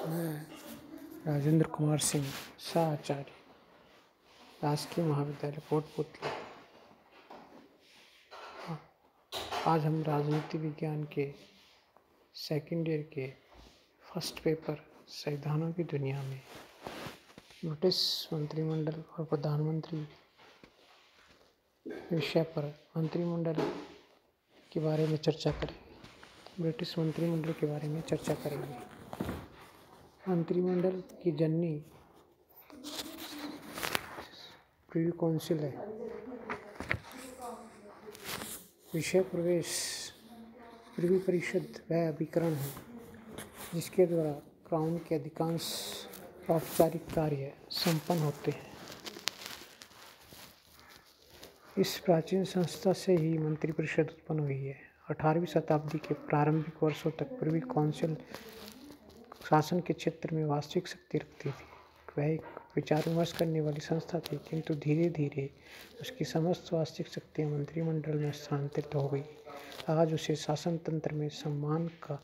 मैं राजेंद्र कुमार सिंह शाह आचार्य, राजकीय महाविद्यालय कोटपुतली। आज हम राजनीति विज्ञान के सेकेंड ईयर के फर्स्ट पेपर संविधानों की दुनिया में ब्रिटिश मंत्रिमंडल और प्रधानमंत्री विषय पर मंत्रिमंडल के बारे में चर्चा करेंगे। ब्रिटिश मंत्रिमंडल के बारे में चर्चा करेंगे। मंत्रिमंडल की जननी प्रिवी काउंसिल है। विषय प्रवेश प्रिवी परिषद वह अभिकरण है जिसके द्वारा क्राउन के अधिकांश औपचारिक कार्य संपन्न होते हैं। इस प्राचीन संस्था से ही मंत्रिपरिषद उत्पन्न हुई है। 18वीं शताब्दी के प्रारंभिक वर्षों तक प्रिवी काउंसिल शासन के क्षेत्र में वास्तविक शक्ति रखती थी। वह एक विचार विमर्श करने वाली संस्था थी, किंतु धीरे धीरे उसकी समस्त वास्तविक शक्तियाँ मंत्रिमंडल में स्थानांतरित हो गई। आज उसे शासन तंत्र में सम्मान का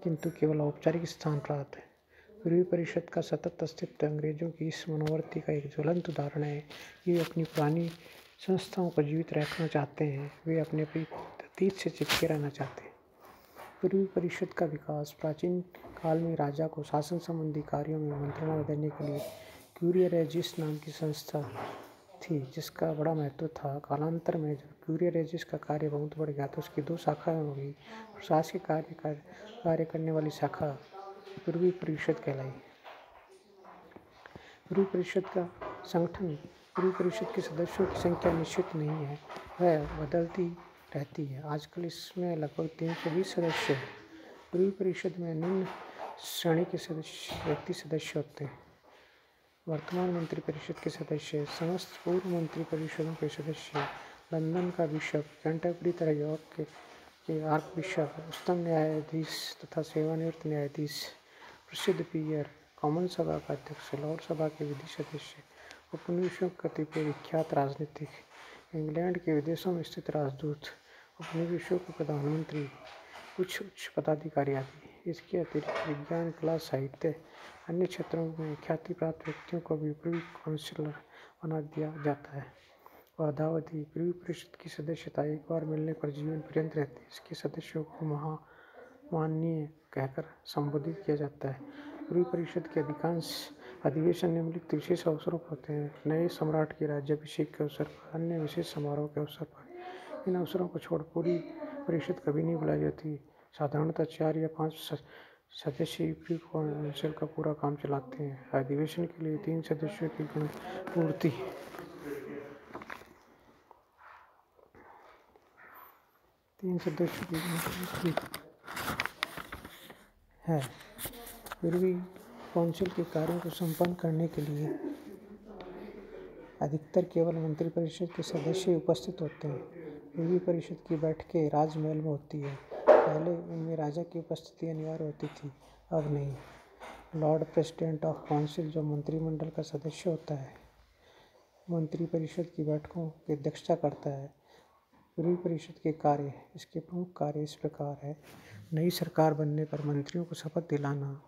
किंतु केवल औपचारिक स्थान प्राप्त है। प्रिवी परिषद का सतत अस्तित्व अंग्रेजों की इस मनोवृत्ति का एक ज्वलंत उदाहरण है कि वे अपनी पुरानी संस्थाओं को जीवित रखना चाहते हैं। वे अपने अतीत से चिपके रहना चाहते हैं। प्रिवी परिषद का विकास प्राचीन काल में राजा को शासन संबंधी कार्यों में मंत्रणा देने के लिए क्यूरिया रेजिस नाम की संस्था थी, जिसका बड़ा महत्व था। कालांतर में जब क्यूरिया रेजिस का कार्य बहुत बढ़ गया तो उसकी 2 शाखाएं हो गई। प्रशासनिक कार्य करने वाली शाखा प्रिवी परिषद कहलाई। प्रिवी परिषद का संगठन प्रिवी परिषद के सदस्यों की संख्या निश्चित नहीं है, वह बदलती रहती है। आजकल इसमें लगभग 320 सदस्य हैं। प्रिवी परिषद में निम्न श्रेणी के व्यक्ति सदस्य होते हैं। वर्तमान मंत्रिपरिषद के सदस्य, समस्त पूर्व मंत्रि परिषदों के सदस्य, लंदन का बिशप, कैंटरबरी तथा यॉर्क के आर्क बिशप, उच्चतम न्यायाधीश तथा सेवानिवृत्त न्यायाधीश, प्रसिद्ध पीयर, कॉमन सभा का अध्यक्ष, लॉर्ड सभा के विधि सदस्य, उपनिवेशों के कतिपय विख्यात राजनीतिक, इंग्लैंड के विदेशों में स्थित राजदूत, उपनिवेशों के प्रधानमंत्री, कुछ उच्च पदाधिकारी आदि। इसके अतिरिक्त विज्ञान, कला, साहित्य, अन्य क्षेत्रों में ख्याति प्राप्त व्यक्तियों को भी प्रिवी काउंसिलर बना दिया जाता है। पदावधि प्रिवी परिषद की सदस्यता एक बार मिलने पर जीवन पर्यंत रहती है। इसके सदस्यों को माननीय कहकर संबोधित किया जाता है। प्रिवी परिषद के अधिकांश अधिवेशन निम्नलिखित विशेष अवसरों पर होते हैं: नए सम्राट के राज्याभिषेक के अवसर पर, अन्य विशेष समारोह के अवसर पर। इन अवसरों को छोड़ पूरी परिषद कभी नहीं बुलाई जाती। साधारणतः 4 या 5 सदस्य प्रिवी काउंसिल का पूरा काम चलाते हैं। अधिवेशन के लिए 3 सदस्यों की पूर्ति है। प्रिवी काउंसिल के कार्यों को संपन्न करने के लिए अधिकतर केवल मंत्रिपरिषद के सदस्य उपस्थित होते हैं। प्रिवी परिषद की बैठकें राजमहल में होती है। पहले इनमें राजा की उपस्थिति अनिवार्य होती थी, अब नहीं। लॉर्ड प्रेसिडेंट ऑफ काउंसिल, जो मंत्रिमंडल का सदस्य होता है, मंत्रिपरिषद की बैठकों की अध्यक्षता करता है। प्रिवी परिषद के कार्य, इसके प्रमुख कार्य इस प्रकार है: नई सरकार बनने पर मंत्रियों को शपथ दिलाना,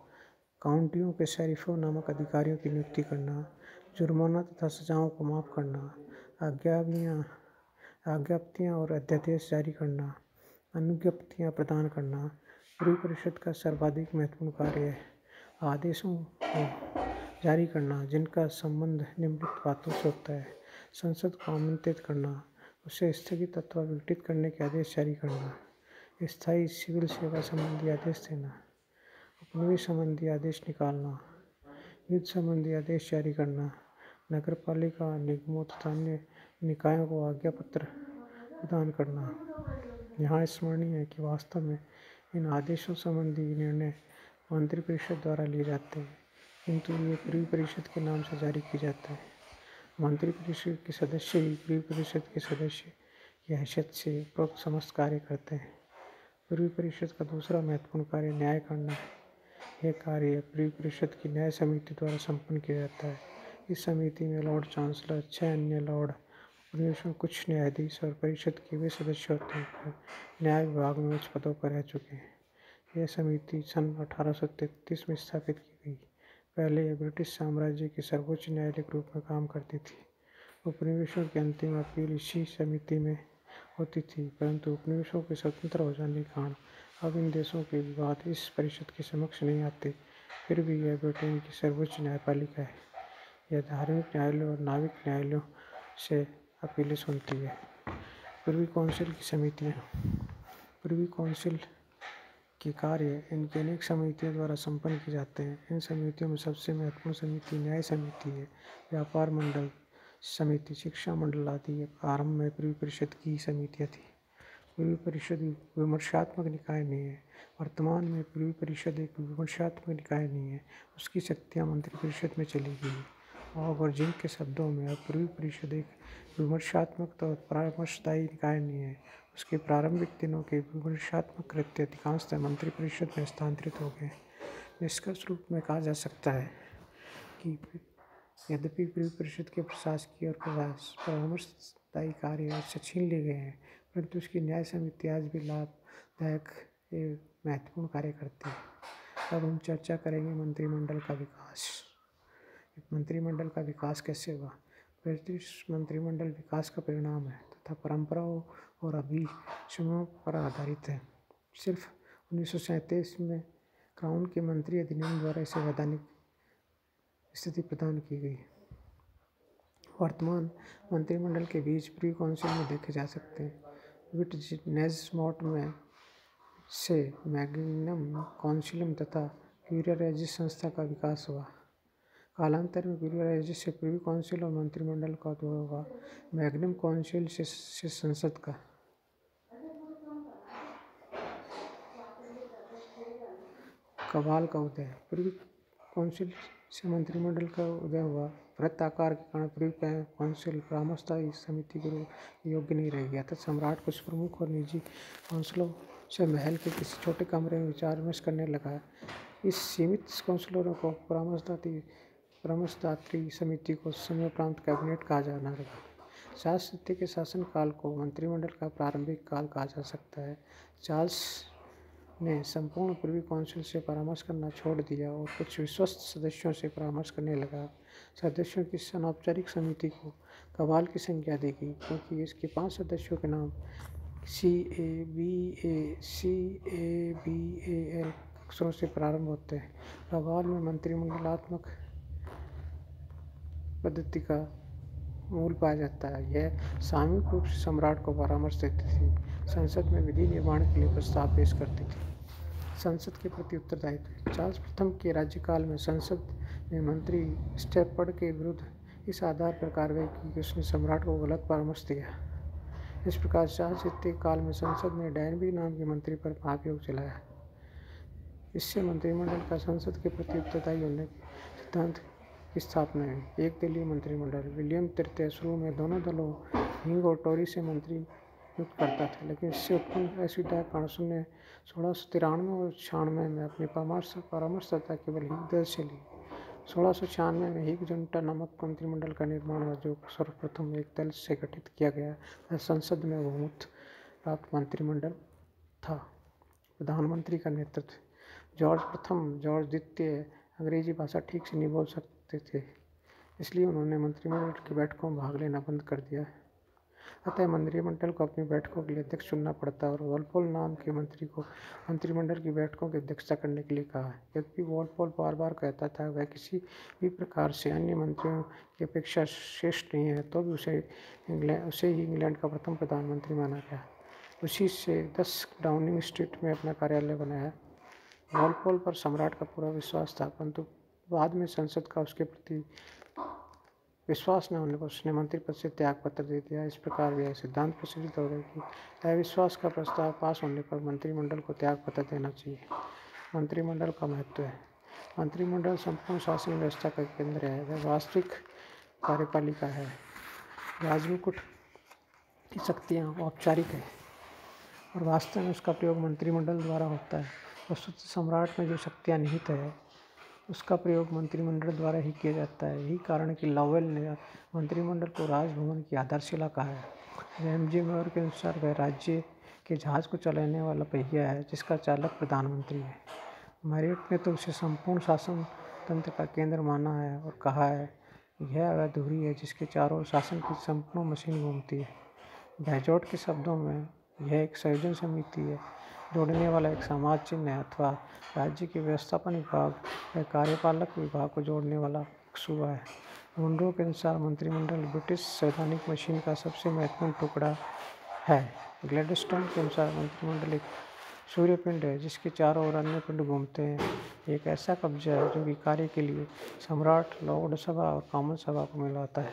काउंटियों के शेरिफों नामक अधिकारियों की नियुक्ति करना, जुर्माना तथा सजाओं को माफ़ करना, आज्ञप्तियाँ और अध्यादेश जारी करना, अनुज्ञप्तियाँ प्रदान करना। प्रिवी परिषद का सर्वाधिक महत्वपूर्ण कार्य है आदेशों को जारी करना, जिनका संबंध निम्नलिखित बातों से होता है: संसद को आमंत्रित करना, उसे स्थगित अथवा विघटित करने के आदेश जारी करना, स्थायी सिविल सेवा संबंधी आदेश देना, उपनिवेश संबंधी आदेश निकालना, युद्ध संबंधी आदेश जारी करना, नगरपालिका निगमों तथा अन्य निकायों को आज्ञा पत्र प्रदान करना। यहाँ स्मरणीय है कि वास्तव में इन आदेशों संबंधी निर्णय मंत्रिपरिषद द्वारा लिए जाते हैं, किंतु ये प्रिवी परिषद के नाम से जारी किया जाता है। मंत्रिपरिषद के सदस्य ही प्रिवी परिषद के सदस्य की हैसियत से उपरोक्त समस्त कार्य करते हैं। प्रिवी परिषद का दूसरा महत्वपूर्ण कार्य न्याय करना है। यह कार्य प्रिवी परिषद की न्याय समिति द्वारा संपन्न किया जाता है। इस समिति में लॉर्ड चांसलर, 6 अन्य लॉर्ड, उपनिवेशों, कुछ न्यायाधीश और परिषद के वे सदस्य होते हैं जो न्याय विभाग में उच्च पदों पर रह चुके हैं। यह समिति सन 1833 में स्थापित की गई। पहले यह ब्रिटिश साम्राज्य के सर्वोच्च न्यायालय के रूप में काम करती थी। उपनिवेशों की अंतिम अपील इसी समिति में होती थी, परंतु उपनिवेशों के स्वतंत्र हो जाने के कारण अब इन देशों के विवाद इस परिषद के समक्ष नहीं आते। फिर भी यह ब्रिटेन की सर्वोच्च न्यायपालिका है। यह धार्मिक न्यायालयों और नाविक न्यायालयों से अपीलें सुनती है। प्रिवी काउंसिल की समितियाँ। प्रिवी काउंसिल के कार्य इनकी अनेक समितियों द्वारा संपन्न किए जाते हैं। इन समितियों में सबसे महत्वपूर्ण समिति न्याय समिति है। व्यापार मंडल समिति, शिक्षा मंडल आदि आरंभ में प्रिवी परिषद की समितियाँ थी। प्रिवी परिषद विमर्शात्मक निकाय नहीं है। वर्तमान में प्रिवी परिषद एक विमर्शात्मक निकाय नहीं है। उसकी शक्तियाँ मंत्रिपरिषद में चली गई। और जिंक के शब्दों में अब प्रिवी परिषद एक विमर्शात्मक और परामर्शदायी निकाय नहीं है। उसके प्रारंभिक दिनों के विमर्शात्मक कृत्य अधिकांशतः मंत्रिपरिषद में हस्तांतरित हो गए। निष्कर्ष रूप में कहा जा सकता है कि यद्यपि प्रिवी परिषद के प्रशासकीय और परामर्शदायी कार्य उससे छीन लिए गए हैं, परंतु उसकी न्याय समिति आज भी लाभदायक एवं महत्वपूर्ण कार्य करती है। अब हम चर्चा करेंगे मंत्रिमंडल का विकास। मंत्रिमंडल का विकास कैसे हुआ? ब्रिटिश मंत्रिमंडल विकास का परिणाम है तथा परंपराओं और अभिशमों पर आधारित है। सिर्फ 1937 में क्राउन के मंत्री अधिनियम द्वारा इसे वैधानिक स्थिति प्रदान की गई। वर्तमान मंत्रिमंडल के बीच प्रिवी काउंसिल में देखे जा सकते हैं। विट्नेसमोर्ट में से मैग्नम काउंसिलम तथा क्यूरिया रेजिस संस्था का विकास हुआ। कालांतर में क्यूरिया रेजिस से प्रिवी काउंसिल और मंत्रिमंडल का उद्भव हुआ। मैग्नम काउंसिल से संसद का कबाल का उदय। प्रिवी काउंसिल से मंत्रिमंडल का उदय हुआ। वृत्ताकार के कारण प्रिवी काउंसिल परामर्शदायी समिति के योग्य नहीं रह गया था। सम्राट कुछ प्रमुख और निजी काउंसिलों से महल के किसी छोटे कमरे में विचार विमर्श करने लगा। इस सीमित काउंसिलरों को परामर्शदात्री समिति को समयोपरांत कैबिनेट कहा जाना लगा। चार्ल्स तृतीय के शासनकाल को मंत्रिमंडल का प्रारंभिक काल कहा जा सकता है। चार्ल्स ने संपूर्ण प्रिवी काउंसिल से परामर्श करना छोड़ दिया और कुछ विश्वस्त सदस्यों से परामर्श करने लगा। सदस्यों की इस अनौपचारिक समिति को कबाल की संज्ञा दी गई, क्योंकि इसके 5 सदस्यों के नाम CABAL अक्षरों से प्रारंभ होते हैं। कबाल में मंत्रिमंडलात्मक पद्धति का मूल पाया जाता है। यह सामूहिक रूप से सम्राट को परामर्श देती थी, संसद में विधि निर्माण के लिए प्रस्ताव पेश करती थी। संसद के प्रति उत्तरदायित्व। चार्ल्स प्रथम के राज्यकाल में संसद ने मंत्री स्टेफर्ड के विरुद्ध इस आधार पर कार्रवाई की कि उसने सम्राट को गलत परामर्श दिया। इस प्रकार चार्ल्स तृतीय काल में संसद ने डैनबी नाम के मंत्री पर महाभियोग चलाया। इससे मंत्रिमंडल का संसद के प्रति उत्तरदायी होने के सिद्धांत की स्थापना हुई। एक दलीय मंत्रिमंडल। विलियम तृतीय शुरू में दोनों दलों हिंग और टोरी से मंत्री नियुक्त करता था, लेकिन इससे उत्पन्न असुविधा के कारण उसने 1693 और 96 में अपनी परामर्शदाता केवल हिंग दल से ली। 1696 में हिग जुंटा नामक मंत्रिमंडल का निर्माण हुआ, जो सर्वप्रथम एक दल से गठित किया गया था। संसद में बहुमत प्राप्त मंत्रिमंडल था। प्रधानमंत्री का नेतृत्व। जॉर्ज द्वितीय अंग्रेजी भाषा ठीक से नहीं बोल सकते थे, इसलिए उन्होंने मंत्रिमंडल की बैठकों में भाग लेना बंद कर दिया। अतः मंत्रिमंडल को अपनी बैठकों के लिए अध्यक्ष चुनना पड़ता और वॉलपोल नाम के मंत्री को मंत्रिमंडल की बैठकों की अध्यक्षता करने के लिए कहा। यद्यपि वॉलपोल बार बार कहता था वह किसी भी प्रकार से अन्य मंत्रियों की अपेक्षा श्रेष्ठ नहीं है, तो भी उसे ही इंग्लैंड का प्रथम प्रधानमंत्री माना गया। उसी से 10 डाउनिंग स्ट्रीट में अपना कार्यालय बनाया। वॉलपोल पर सम्राट का पूरा विश्वास था, परंतु बाद में संसद का उसके प्रति विश्वास न होने पर उसने मंत्री पद से त्याग पत्र दे दिया। इस प्रकार यह सिद्धांत प्रचलित हो गया कि अविश्वास का प्रस्ताव पास होने पर मंत्रिमंडल को त्याग पत्र देना चाहिए। मंत्रिमंडल का महत्व है। मंत्रिमंडल संपूर्ण शासन व्यवस्था का केंद्र है। वह वास्तविक कार्यपालिका है। राजमुकुट की शक्तियाँ औपचारिक है और वास्तव में उसका प्रयोग मंत्रिमंडल द्वारा होता है। वस्तुतः सम्राट में जो शक्तियाँ निहित है उसका प्रयोग मंत्रिमंडल द्वारा ही किया जाता है। यही कारण है कि लॉवेल ने मंत्रिमंडल को राजभवन की आधारशिला कहा है। रैमजे मेयर के अनुसार वह राज्य के जहाज़ को चलाने वाला पहिया है जिसका चालक प्रधानमंत्री है। मैरियट ने तो उसे संपूर्ण शासन तंत्र का केंद्र माना है और कहा है यह वह धुरी है जिसके चारों ओर शासन की संपूर्ण मशीन घूमती है। बेजोड़ के शब्दों में यह एक संयोजन समिति है, जोड़ने वाला एक समाज चिन्ह है अथवा राज्य के व्यवस्थापन विभाग या कार्यपालक विभाग को जोड़ने वाला एक सूबा है। मुंडो के अनुसार मंत्रिमंडल ब्रिटिश संवैधानिक मशीन का सबसे महत्वपूर्ण टुकड़ा है। ग्लैडस्टोन के अनुसार मंत्रिमंडल एक सूर्यपिंड है जिसके चारों ओर अन्य पिंड घूमते हैं। एक ऐसा कब्जा है जो कि कार्य के लिए सम्राट, लॉर्ड सभा और कॉमन सभा को मिलाता है।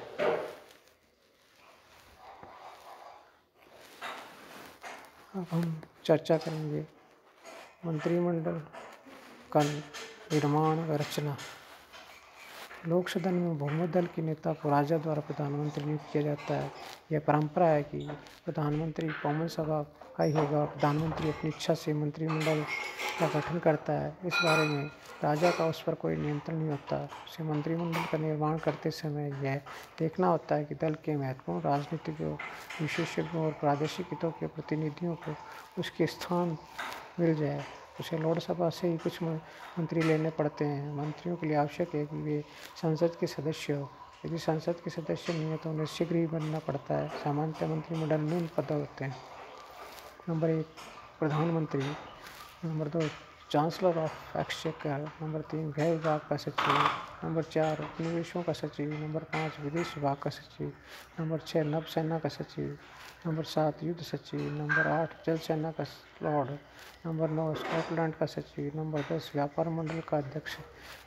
अब हम चर्चा करेंगे मंत्रिमंडल का निर्माण व रचना। लोक सदन में बहुमत दल के नेता को राजा द्वारा प्रधानमंत्री नियुक्त किया जाता है। यह परंपरा है कि प्रधानमंत्री कॉमन सभा का ही होगा। प्रधानमंत्री अपनी इच्छा से मंत्रिमंडल का गठन करता है। इस बारे में राजा का उस पर कोई नियंत्रण नहीं होता। उसे मंत्रिमंडल का निर्माण करते समय यह देखना होता है कि दल के महत्वपूर्ण राजनीतिज्ञों, विशेषज्ञों और प्रादेशिक हितों के प्रतिनिधियों को उसके स्थान मिल जाए। उसे लोकसभा से ही कुछ मंत्री लेने पड़ते हैं। मंत्रियों के लिए आवश्यक है कि वे संसद के सदस्य हो। यदि संसद के सदस्य नहीं है तो उन्हें शीघ्र ही बनना पड़ता है। सामान्यतः मंत्रिमंडल निम्न पद होते हैं। नंबर 1 प्रधानमंत्री, number 2 chancellor of exchequer, number 3 गृह विभाग का सचिव, नंबर 4 उपनिवेशों का सचिव, नंबर 5 विदेश विभाग का सचिव, नंबर 6 नौसेना का सचिव, नंबर 7 युद्ध सचिव, नंबर 8 जल सेना का लॉर्ड, नंबर 9 स्कॉटलैंड का सचिव, नंबर 10 व्यापार मंडल का अध्यक्ष,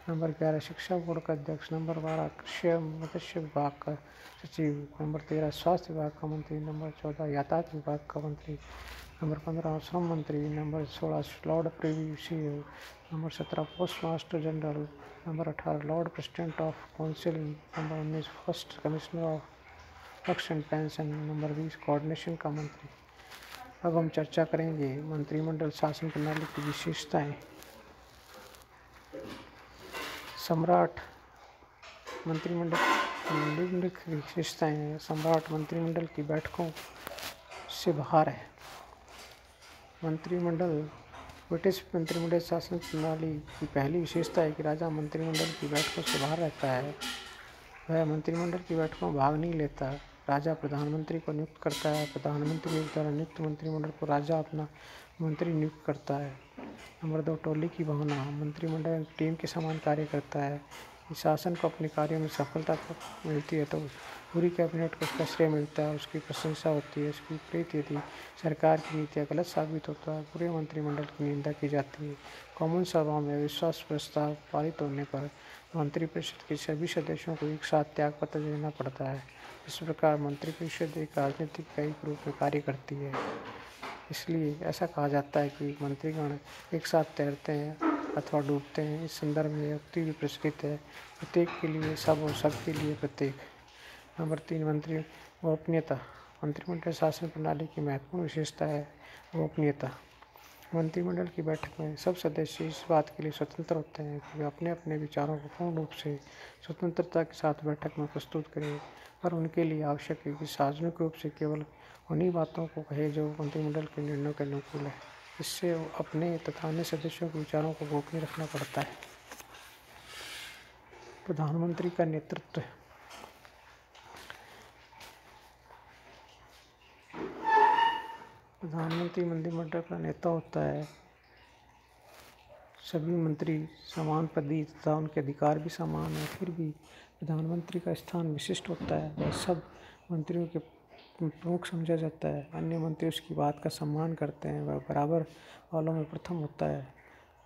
नंबर 11 शिक्षा बोर्ड का अध्यक्ष, नंबर 12 कृषि मत्स्य विभाग का सचिव, नंबर 13 स्वास्थ्य विभाग का मंत्री, नंबर 14 यातायात विभाग का मंत्री, नंबर 15 श्रम मंत्री, number 16 Lord Privy Seal, number 17 Postmaster General, number 18 Lord President of Council, number 19 First Commissioner of Works and Pension, number 20 coordination का मंत्री। अब हम चर्चा करेंगे मंत्रिमंडल शासन प्रणाली की विशेषताएं। सम्राट मंत्रिमंडल की विशेषताएं हैं। सम्राट मंत्रिमंडल की बैठकों से बाहर है। ब्रिटिश मंत्रिमंडल शासन प्रणाली की पहली विशेषता है कि राजा मंत्रिमंडल की बैठकों से बाहर रहता है। वह मंत्रिमंडल की बैठकों में भाग नहीं लेता। राजा प्रधानमंत्री को नियुक्त करता है। प्रधानमंत्री द्वारा नियुक्त मंत्रिमंडल को राजा अपना मंत्री नियुक्त करता है। नंबर 2 टोली की भावना। मंत्रिमंडल टीम के समान कार्य करता है। शासन को अपने कार्यों में सफलता मिलती है तो पूरी कैबिनेट को उसका श्रेय मिलता है, उसकी प्रशंसा होती है। इसकी विपरीत यदि सरकार की नीतियाँ गलत साबित होता है पूरे मंत्रिमंडल की निंदा की जाती है। कॉमन सभा में विश्वास प्रस्ताव पारित होने पर मंत्रिपरिषद के सभी सदस्यों को एक साथ त्यागपत्र देना पड़ता है। इस प्रकार मंत्रिपरिषद एक राजनीतिक इकाई के रूप में कार्य करती है। इसलिए ऐसा कहा जाता है कि मंत्रीगण एक साथ तैरते हैं अथवा डूबते हैं। इस संदर्भ में यह उक्ति भी प्रचलित है, प्रत्येक के लिए सब और सबके लिए प्रत्येक। नंबर 3 मंत्री गोपनीयता। मंत्रिमंडल शासन प्रणाली की महत्वपूर्ण विशेषता है गोपनीयता। मंत्रिमंडल की बैठक में सब सदस्य इस बात के लिए स्वतंत्र होते हैं कि वे अपने अपने विचारों को पूर्ण रूप से स्वतंत्रता के साथ बैठक में प्रस्तुत करें, पर उनके लिए आवश्यक है कि सार्वजनिक रूप से केवल उन्हीं बातों को कहे जो मंत्रिमंडल के निर्णयों के अनुकूल है। इससे अपने तथा अन्य सदस्यों के विचारों को गोपनीय रखना पड़ता है। प्रधानमंत्री का नेतृत्व। प्रधानमंत्री मंत्रिमंडल का नेता होता है। सभी मंत्री समान पदवी तथा उनके अधिकार भी समान है, फिर भी प्रधानमंत्री का स्थान विशिष्ट होता है। वह सब मंत्रियों के प्रमुख समझा जाता है। अन्य मंत्री उसकी बात का सम्मान करते हैं। वह बराबर वालों में प्रथम होता है।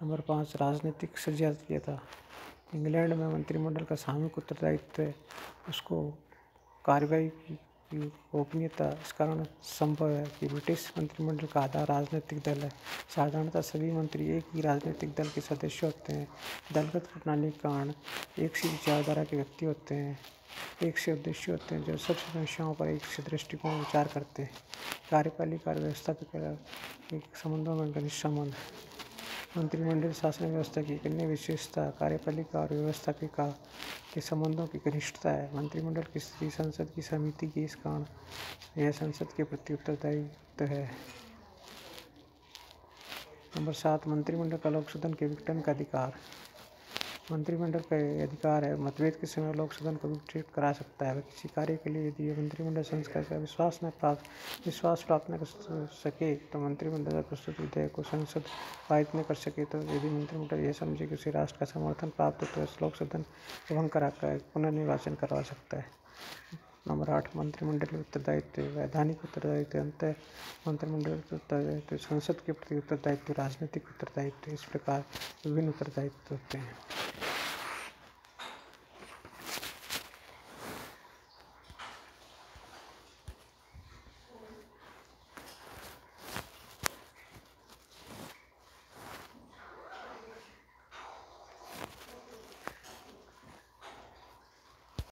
नंबर 5 राजनीतिक सजातीयता। इंग्लैंड में मंत्रिमंडल का सामूहिक उत्तरदायित्व है, उसको कार्रवाई की गोपनीयता। इस कारण संभव है कि ब्रिटिश मंत्रिमंडल का आधार राजनीतिक दल है। साधारणतः सभी मंत्री एक ही राजनीतिक दल के सदस्य होते हैं। दलगत प्रणाली के कारण एक सी विचारधारा के व्यक्ति होते हैं, एक से उद्देश्य होते हैं जो सब समस्याओं पर एक से दृष्टिकोण विचार करते हैं। कार्यपालिका और व्यवस्थापिका के संबंधों में घनिष्ठ संबंध। मंत्रिमंडल शासन व्यवस्था की एक अन्य विशेषता कार्यपालिका और व्यवस्थापिका के संबंधों की घनिष्ठता है। मंत्रिमंडल की स्थिति संसद की समिति की, इस कारण यह संसद के प्रति उत्तरदायित्व है। नंबर 7, मंत्रिमंडल का लोक सदन के विघटन का अधिकार। मंत्रिमंडल का अधिकार है मतभेद के समय लोक सदन को विघटित करा सकता है। वह किसी कार्य के लिए यदि मंत्रिमंडल संस्कार का विश्वास प्राप्त न कर सके तो मंत्रिमंडल का प्रस्तुत विधेयक को संसद पारित न कर सके तो यदि मंत्रिमंडल यह समझे कि उसे राष्ट्र का समर्थन प्राप्त हो तो वह लोक सदन को भंग कराकर पुनर्निर्वाचन करवा सकता है। नंबर 8, मंत्रिमंडलीय उत्तरदायित्व। वैधानिक उत्तरदायित्व, अंतर मंत्रिमंडल उत्तरदायित्व, संसद के प्रति उत्तरदायित्व, राजनीतिक उत्तरदायित्व। इस प्रकार विभिन्न उत्तरदायित्व होते हैं।